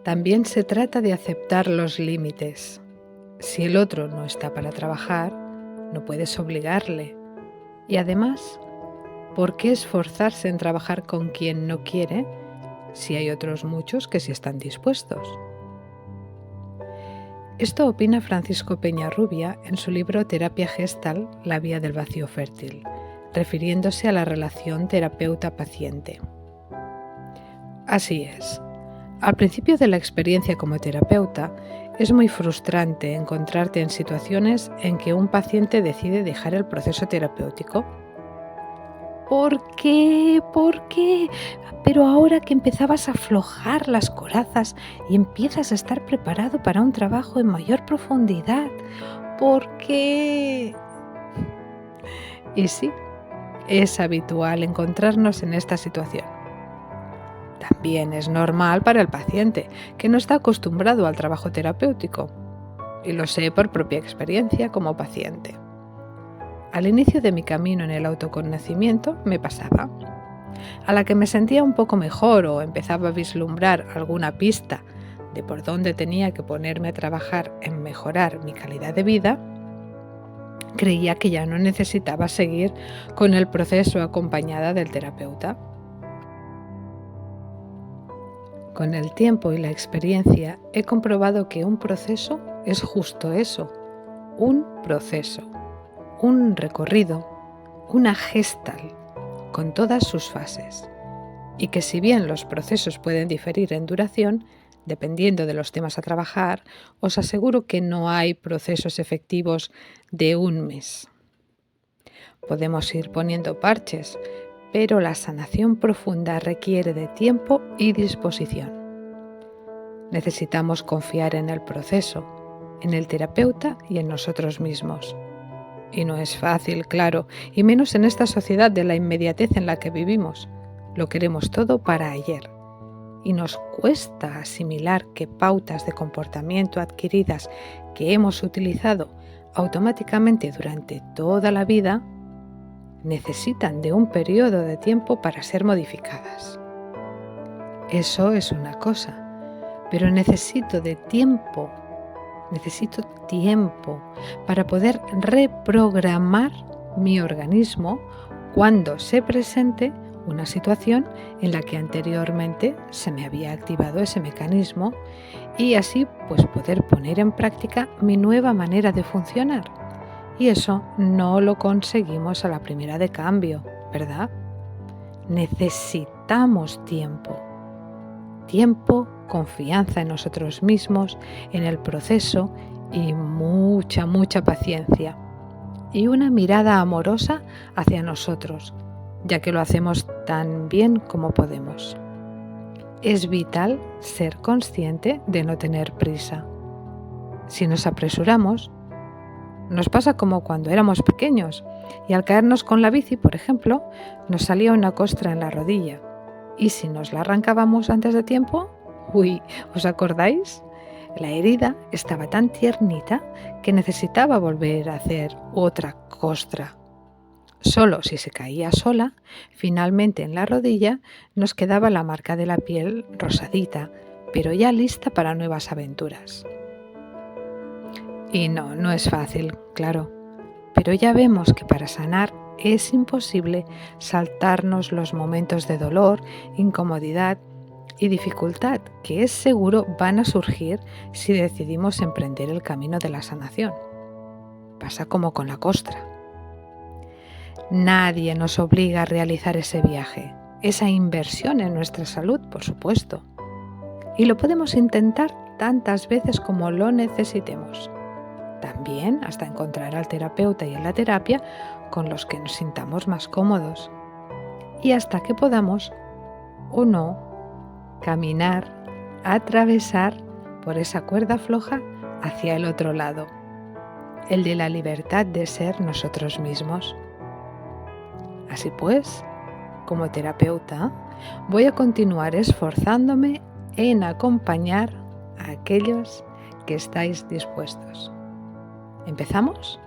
También se trata de aceptar los límites. Si el otro no está para trabajar, no puedes obligarle. Y además, ¿por qué esforzarse en trabajar con quien no quiere si hay otros muchos que sí están dispuestos? Esto opina Francisco Peñarrubia en su libro Terapia Gestal, la vía del vacío fértil, refiriéndose a la relación terapeuta-paciente. Así es. Al principio de la experiencia como terapeuta, es muy frustrante encontrarte en situaciones en que un paciente decide dejar el proceso terapéutico. ¿Por qué? ¿Por qué? Pero ahora que empezabas a aflojar las corazas y empiezas a estar preparado para un trabajo en mayor profundidad, ¿por qué? Y sí, es habitual encontrarnos en esta situación. También es normal para el paciente, que no está acostumbrado al trabajo terapéutico, y lo sé por propia experiencia como paciente. Al inicio de mi camino en el autoconocimiento me pasaba. A la que me sentía un poco mejor o empezaba a vislumbrar alguna pista de por dónde tenía que ponerme a trabajar en mejorar mi calidad de vida, creía que ya no necesitaba seguir con el proceso acompañada del terapeuta. Con el tiempo y la experiencia he comprobado que un proceso es justo eso, un proceso, un recorrido, una gestal, con todas sus fases, y que si bien los procesos pueden diferir en duración, dependiendo de los temas a trabajar, os aseguro que no hay procesos efectivos de un mes. Podemos ir poniendo parches, pero la sanación profunda requiere de tiempo y disposición. Necesitamos confiar en el proceso, en el terapeuta y en nosotros mismos. Y no es fácil, claro, y menos en esta sociedad de la inmediatez en la que vivimos. Lo queremos todo para ayer. Y nos cuesta asimilar que pautas de comportamiento adquiridas que hemos utilizado automáticamente durante toda la vida necesitan de un periodo de tiempo para ser modificadas. Eso es una cosa, pero necesito tiempo para poder reprogramar mi organismo cuando se presente una situación en la que anteriormente se me había activado ese mecanismo y así pues poder poner en práctica mi nueva manera de funcionar. Y eso no lo conseguimos a la primera de cambio, ¿verdad? Necesitamos tiempo, confianza en nosotros mismos, en el proceso y mucha paciencia. Y una mirada amorosa hacia nosotros, ya que lo hacemos tan bien como podemos. Es vital ser consciente de no tener prisa. Si nos apresuramos, nos pasa como cuando éramos pequeños y al caernos con la bici, por ejemplo, nos salía una costra en la rodilla. Y si nos la arrancábamos antes de tiempo, ¿os acordáis? La herida estaba tan tiernita que necesitaba volver a hacer otra costra. Solo si se caía sola, finalmente en la rodilla nos quedaba la marca de la piel rosadita, pero ya lista para nuevas aventuras. Y no es fácil, claro, pero ya vemos que para sanar es imposible saltarnos los momentos de dolor, incomodidad y dificultad que es seguro van a surgir si decidimos emprender el camino de la sanación. Pasa como con la costra. Nadie nos obliga a realizar ese viaje, esa inversión en nuestra salud, por supuesto. Y lo podemos intentar tantas veces como lo necesitemos. También hasta encontrar al terapeuta y en la terapia con los que nos sintamos más cómodos. Y hasta que podamos, o no, caminar, atravesar por esa cuerda floja hacia el otro lado, el de la libertad de ser nosotros mismos. Así pues, como terapeuta, voy a continuar esforzándome en acompañar a aquellos que estáis dispuestos. ¿Empezamos?